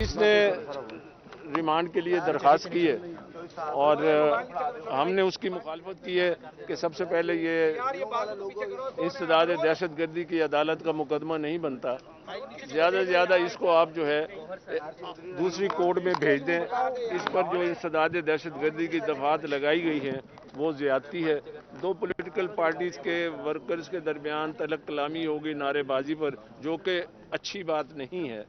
Police ने remand के लिए दरख्वास्त की है और हमने उसकी मुखालफत की है कि सबसे पहले ये इंसदाद दहशतगर्दी की अदालत का मुकदमा नहीं बनता, ज़्यादा से ज़्यादा इसको आप जो है दूसरी कोर्ट में भेज दें। इस पर जो इंसदाद दहशतगर्दी की दफात लगाई गई हैं वो ज़्यादती है। दो पॉलिटिकल पार्टीज़ के वर्कर्स के दरमियान तलक कलामी हो गई नारेबाजी पर, जो कि अच्छी बात नहीं है।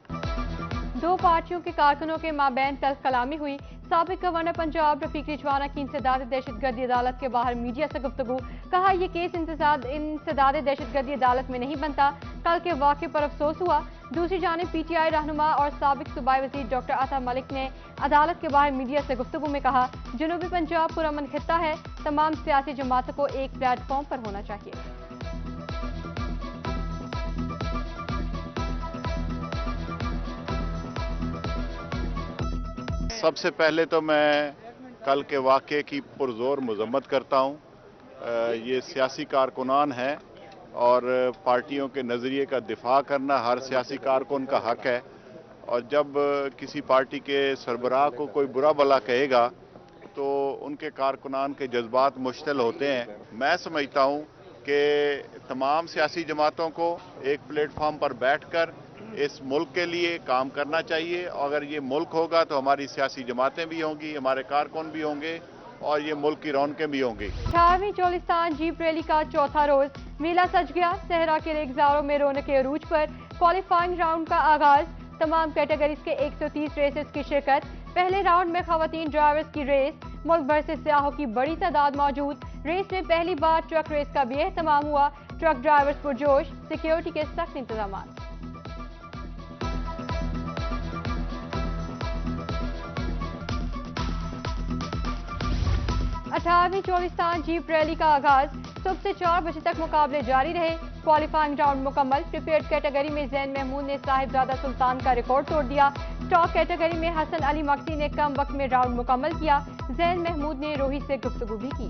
दो पार्टियों के कारकुनों के माबैन तल्ख कलामी हुई। साबिक गवर्नर पंजाब रफीक रिजवाना की इंसदाद दहशतगर्दी अदालत के बाहर मीडिया से गुफ्तगू। कहा यह केस इंसदाद दहशतगर्दी अदालत में नहीं बनता। कल के वाक़े पर अफसोस हुआ। दूसरी जानिब पीटीआई रहनुमा और साबिक सूबाई वज़ीर डॉक्टर अता मलिक ने अदालत के बाहर मीडिया से गुफ्तगू में कहा, जनूबी पंजाब पुरअमन खित्ता है, तमाम सियासी जमातों को एक प्लेटफॉर्म पर होना चाहिए। सबसे पहले तो मैं कल के वाक़े की पुरज़ोर मज़म्मत करता हूँ। ये सियासी कारकुनान हैं और पार्टियों के नज़रिए का दिफा करना हर सियासी कारकुन का हक है, और जब किसी पार्टी के सरबराह को कोई बुरा भला कहेगा तो उनके कारकुनान के जज्बात मुश्तिल होते हैं। मैं समझता हूँ कि तमाम सियासी जमातों को एक प्लेटफार्म पर बैठकर इस मुल्क के लिए काम करना चाहिए। अगर ये मुल्क होगा तो हमारी सियासी जमातें भी होंगी, हमारे कारकुन भी होंगे और ये मुल्क की रौनकें भी होंगी। 18वीं चोलिस्तान जीप रैली का चौथा रोज मेला सज गया। सहरा के रेगजारों में रौनक अरूज पर। क्वालिफाइंग राउंड का आगाज। तमाम कैटेगरीज के 130 रेसर्स की शिरकत। पहले राउंड में खवातीन ड्राइवर्स की रेस। मुल्क भर से सियाहों की बड़ी तादाद मौजूद। रेस में पहली बार ट्रक रेस का भी एहतमाम हुआ। Truck drivers पुरजोश। सिक्योरिटी के सख्त इंतजाम। 18वीं चोलिस्तान जीप रैली का आगाज। सुबह से 4 बजे तक मुकाबले जारी रहे। क्वालिफाइंग राउंड मुकम्मल। प्रिपेयर्ड कैटेगरी में जैन महमूद ने साहिबजादा सुल्तान का रिकॉर्ड तोड़ दिया। स्टॉक कैटेगरी में हसन अली मक्सी ने कम वक्त में राउंड मुकम्मल किया। जैन महमूद ने रोही से गुफ्तगू भी की।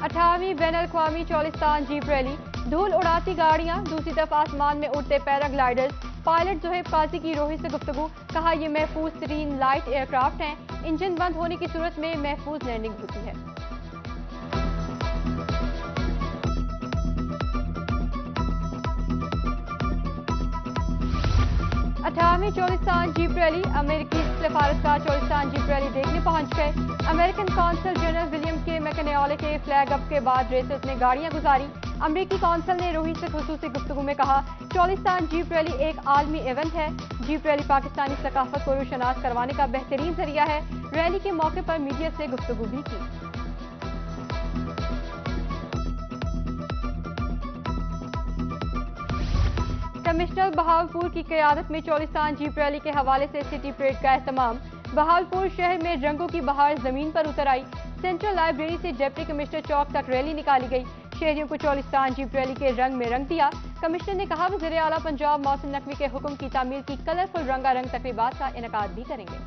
अठारहवीं बैन अल-अक़वामी चोलिस्तान जीप रैली। धूल उड़ाती गाड़ियां, दूसरी तरफ आसमान में उड़ते पैराग्लाइडर्स। पायलट ज़ोहेब काजी की रोही से गुफ्तगू। कहा यह महफूज तरीन लाइट एयरक्राफ्ट हैं। इंजन बंद होने की सूरत में महफूज लैंडिंग होती है। अठारहवीं चोलिस्तान जीप रैली। अमेरिकी सफारतकार चोलिस्तान जीप रैली देखने पहुंच गए। अमेरिकन कौंसल जनरल विलियम के मैकनेओले के फ्लैग अप के बाद रेसर्स ने गाड़ियां गुजारी। अमेरिकी कौंसल ने रोही से खुसूसी गुफ्तगू में कहा, चोलिस्तान जीप रैली एक आलमी इवेंट है। जीप रैली पाकिस्तानी सकाफत को रोशनास करवाने का बेहतरीन जरिया है। रैली के मौके पर मीडिया से गुफ्तगू भी की। कमिश्नर बहावलपुर की क़यादत में चोलिस्तान जीप रैली के हवाले से सिटी परेड का एहतमाम। बहावलपुर शहर में रंगों की बहार जमीन पर उतर आई। सेंट्रल लाइब्रेरी से डिप्टी कमिश्नर चौक तक रैली निकाली गई। शहरियों को चोलिस्तान जीप रैली के रंग में रंग दिया। कमिश्नर ने कहा, वज़ीर आला पंजाब मौसम नकवी के हुक्म की तामील की कलरफुल रंगारंग तकरीबात का इनेकाद भी करेंगे।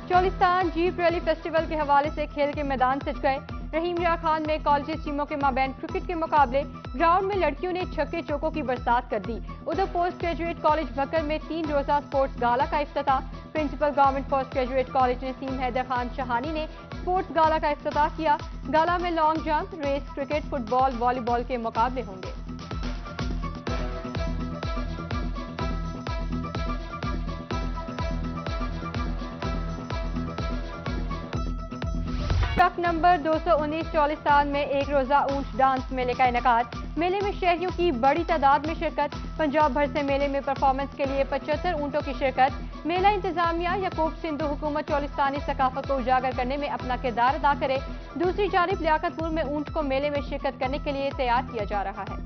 चोलिस्तान जीप रैली फेस्टिवल के हवाले से खेल के मैदान सज गए। रहीम रिया खान में कॉलेज टीमों के माबैन क्रिकेट के मुकाबले। ग्राउंड में लड़कियों ने छक्के चौकों की बरसात कर दी। उधर पोस्ट ग्रेजुएट कॉलेज भक्कर में 3 रोजा स्पोर्ट्स गाला का इफ्तिताह। Principal government post graduate college Naseem Haider Khan Shahani ने स्पोर्ट्स गाला का इफ्तिताह किया। गाला में long jump, race, cricket, football, volleyball के मुकाबले होंगे। ट्रक नंबर 219 चोलिस्तान में एक रोजा ऊंट डांस मेले का इनेकाद। मेले में शहरियों की बड़ी तादाद में शिरकत। पंजाब भर से मेले में परफॉर्मेंस के लिए 75 ऊंटों की शिरकत। मेला इंतजामिया याकूब सिंधु हुकूमत चोलिस्तानी सकाफत को उजागर करने में अपना किरदार अदा करे। दूसरी जानिब लियाकतपुर में ऊंट को मेले में शिरकत करने के लिए तैयार किया जा रहा है।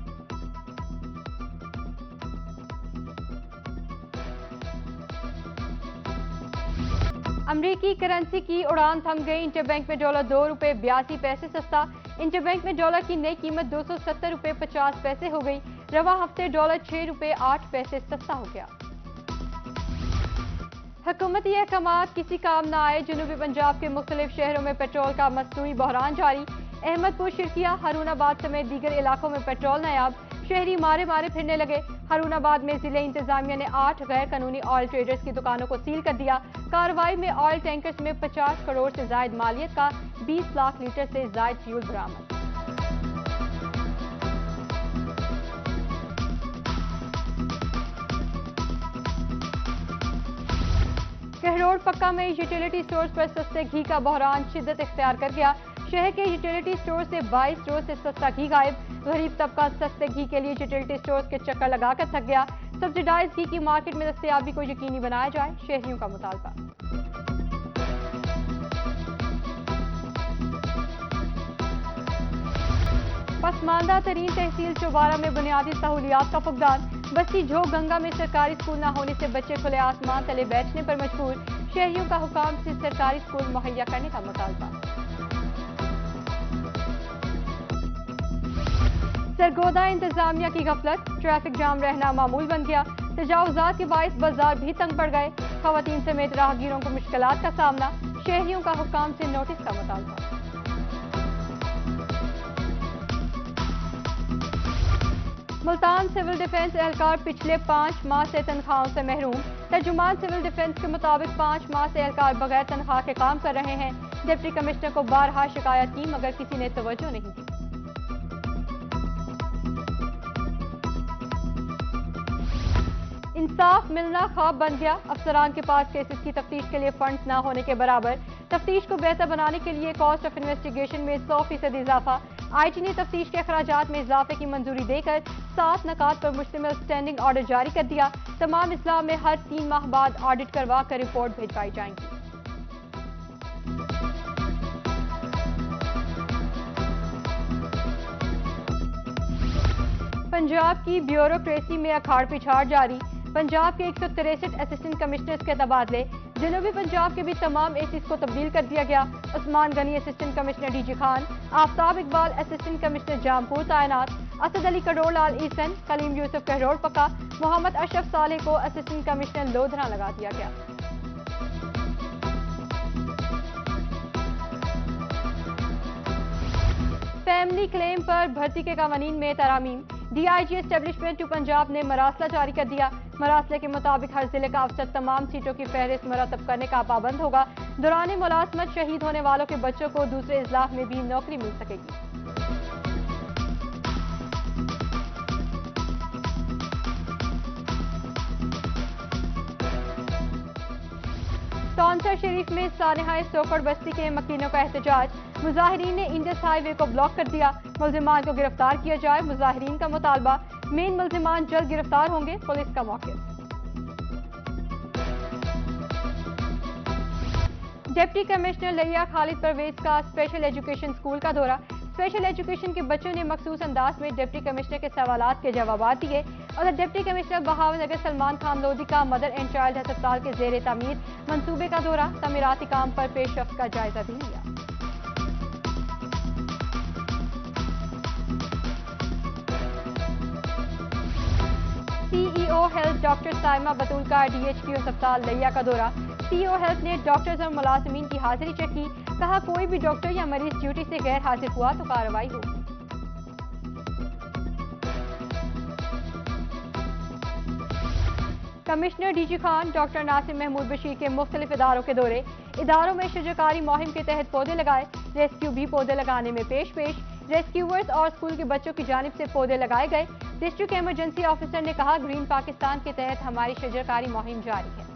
अमरीकी करेंसी की उड़ान थम गई। इंटरबैंक में डॉलर $2.82 सस्ता। इंटरबैंक में डॉलर की नई कीमत $270.50 हो गई। रवा हफ्ते डॉलर $6.08 सस्ता हो गया। हुकूमती अहकामात किसी काम न आए, जनूबी पंजाब के मुख्तलिफ शहरों में पेट्रोल का मसनूई बहरान जारी। अहमदपुर, शिरकिया, हारूनाबाद समेत दीगर इलाकों में पेट्रोल नायाब, शहरी मारे मारे फिरने लगे। हारूनाबाद में जिले इंतजामिया ने 8 गैर कानूनी ऑयल ट्रेडर्स की दुकानों को सील कर दिया। कार्रवाई में ऑयल टैंकर्स में 50 करोड़ से जायद मालियत का 20 लाख लीटर से जायद फ्यूल बरामद। कहरोड पक्का में यूटिलिटी स्टोर्स पर सस्ते घी का बहरान शिद्दत इख्तियार कर गया। शहर के यूटिलिटी स्टोर से 22 रोज से सस्ता घी गायब। गरीब तबका सस्ते घी के लिए यूटिलिटी स्टोर्स के चक्कर लगाकर थक गया। सब्सिडाइज घी की मार्केट में दस्तयाबी को यकीनी बनाया जाए, शहरियों का मुतालबा। पसमानदा तरीन तहसील चौबारा में बुनियादी सहूलियात का फुकदान। बस्ती झोंक गंगा में सरकारी स्कूल न होने से बच्चे खुले आसमान तले बैठने पर मजबूर। शहरियों का हुकाम से सरकारी स्कूल मुहैया करने का मुतालबा। सरगोदा इंतजामिया की गफलत, ट्रैफिक जाम रहना मामूल बन गया। तजावुजात के बाइस बाजार भी तंग पड़ गए। खवातीन समेत राहगीरों को मुश्किलात का सामना, शहरियों का हुकाम से नोटिस का मुतालबा। मुल्तान सिविल डिफेंस एहलकार पिछले 5 माह से तनख्वाहों से महरूम। तर्जुमान सिविल डिफेंस के मुताबिक 5 माह से एहलकार बगैर तनख्वाह के काम कर रहे हैं। डिप्टी कमिश्नर को बारहा शिकायत की मगर किसी ने तवज्जो नहीं दी। इंसाफ मिलना ख्वाब बन गया। अफसरान के पास केसेस की तफ्तीश के लिए फंड्स न होने के बराबर। तफ्तीश को बेहतर बनाने के लिए कॉस्ट ऑफ इन्वेस्टिगेशन में 100% इजाफा। आईटी ने तफ्तीश के अखराजात में इजाफे की मंजूरी देकर 7 नकात पर मुश्तमिल स्टैंडिंग ऑर्डर जारी कर दिया। तमाम इस्लाम में हर 3 माह बाद ऑडिट करवा कर रिपोर्ट भिजवाई जाएंगी। पंजाब की ब्यूरोक्रेसी में अखाड़ पिछाड़ जारी। पंजाब के 163 असिस्टेंट कमिश्नर्स के तबादले। जनूबी पंजाब के भी तमाम एसीज को तब्दील कर दिया गया। Usman Ghani assistant commissioner DG Khan, Aftab Iqbal assistant commissioner Jampur तैनात। असद अली करोड़लाल ईसन, कलीम यूसुफ कहरोड पक्का, मोहम्मद अशरफ सालेह को असिस्टेंट कमिश्नर लोधरा लगा दिया गया। फैमिली क्लेम पर भर्ती के कानून में तरामीम। डीआईजी एस्टेब्लिशमेंट टू पंजाब ने मरासला जारी कर दिया। मरासले के मुताबिक हर जिले का अफसर तमाम सीटों की फहरिस्त मरतब करने का पाबंद होगा। दौरान मुलाजमत शहीद होने वालों के बच्चों को दूसरे इजलाफ में भी नौकरी मिल सकेगी। टॉन्सर शरीफ में सानेहाए सोकड़ बस्ती के मकीनों का एहतजाज। मुजाहिरीन ने इंडस हाईवे को ब्लॉक कर दिया। मुल्जिमान को गिरफ्तार किया जाए, मुजाहिरीन का मुतालबा। मेन मुल्जिमान जल्द गिरफ्तार होंगे, पुलिस का मौक़िफ़। डिप्टी कमिश्नर लिया खालिद परवेज का स्पेशल एजुकेशन स्कूल का दौरा। स्पेशल एजुकेशन के बच्चों ने मखसूस अंदाज में डिप्टी कमिश्नर के सवालात के जवाबात दिए। और डिप्टी कमिश्नर बहावनगर सलमान खान लोधी का मदर एंड चाइल्ड अस्पताल के जेर तामीर मंसूबे का दौरा। तमीराती काम पर पेशरफ्त का जायजा भी लिया। सीईओ हेल्थ डॉक्टर साइमा बतूल का डीएचक्यू अस्पताल लिया का दौरा। सीईओ हेल्थ ने डॉक्टर्स और मुलाजिमीन की हाजिरी चेक की। कहा कोई भी डॉक्टर या मरीज ड्यूटी से गैर हाजिर हुआ तो कार्रवाई होगी। कमिश्नर डीजी खान डॉक्टर नासिर महमूद बशीर के मुख्तलिफ इदारों के दौरे। इदारों में शजरकारी मुहिम के तहत पौधे लगाए। रेस्क्यू भी पौधे लगाने में पेश। रेस्क्यूअर्स और स्कूल के बच्चों की जानिब से पौधे लगाए गए। डिस्ट्रिक्ट इमरजेंसी ऑफिसर ने कहा ग्रीन पाकिस्तान के तहत हमारी शजरकारी मुहिम जारी है।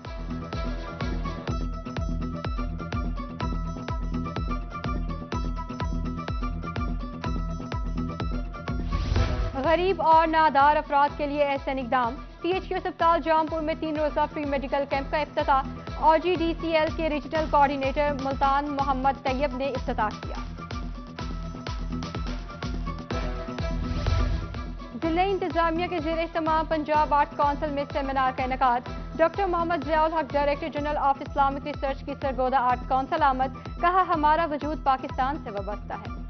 गरीब और नादार अफराद के लिए एहसन इक़दाम। टीएचक्यू अस्पताल जामपुर में 3 रोज़ा फ्री मेडिकल कैंप का इफ्तिताह। OGDCL के रीजनल कोऑर्डिनेटर मुल्तान मोहम्मद तैयब ने इफ्तिताह किया। जिला इंतजामिया के ज़ेर इह्तिमाम पंजाब आर्ट काउंसिल में सेमिनार का इनेकाद। डॉक्टर मोहम्मद ज़ियाउल हक director general of Islamic research की सरगोदा आर्ट काउंसिल आमद। कहा हमारा वजूद पाकिस्तान से वाबस्ता है।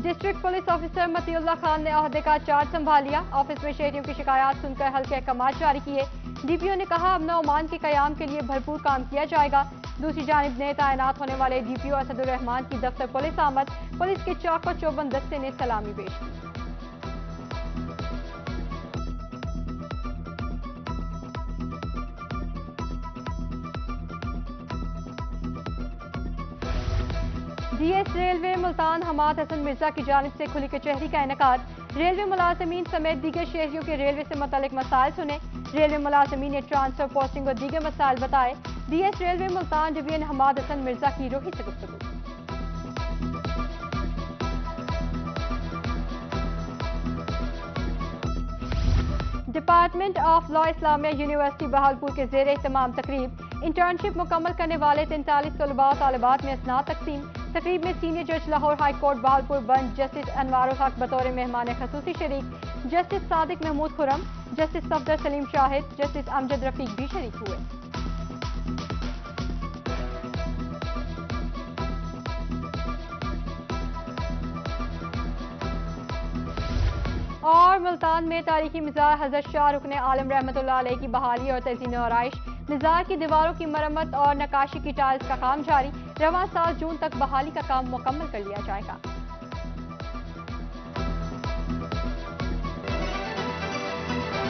District police officer Matiullah Khan ने अहदे का चार्ज संभाल लिया। ऑफिस में शहरियों की शिकायत सुनकर हल्के अहकाम जारी किए। डीपीओ ने कहा अमन ओमान के कयाम के लिए भरपूर काम किया जाएगा। दूसरी जानिब नए तैनात होने वाले डीपीओ असदुर रहमान की दफ्तर पुलिस आमद पुलिस के चाको चौबंद दस्ते ने सलामी पेश की। डीएस रेलवे मुल्तान हमाद हसन मिर्जा की जानिब से खुली कचहरी का इनेकाद। रेलवे मुलाजमीन समेत दीगर शहरियों के रेलवे से मुतल्लिक मसाइल सुने। रेलवे मुलाजमीन ने ट्रांसफर, पोस्टिंग और दीगर मसाइल बताए। DS railway Multan division Hammad Hassan Mirza की रोही से गुफ्तगू। Department of law Islamia university Bahawalpur के ज़ेर इत्तमाम तकरीब इंटर्नशिप मुकम्मल करने वाले 43 तलबा और तालिबात में असनाद तकसीम। तकरीब में सीनियर जज लाहौर हाई कोर्ट बहावलपुर बंद जस्टिस अनवारुल हक बतौर मेहमान खसूसी शरीक, justice Sadiq Mahmood Khurram, justice Safdar Saleem Shahid, justice Amjad Rafiq भी शरीक हुए। और मुल्तान में तारीखी मज़ार हज़रत शाह रुकने आलम रहमतुल्लाह अलैह की बहाली और तज़ीन और आराइश। मज़ार की दीवारों की मरम्मत और नक्काशी की टाइल्स का काम जारी। रवां साल जून तक बहाली का काम मुकम्मल कर लिया जाएगा।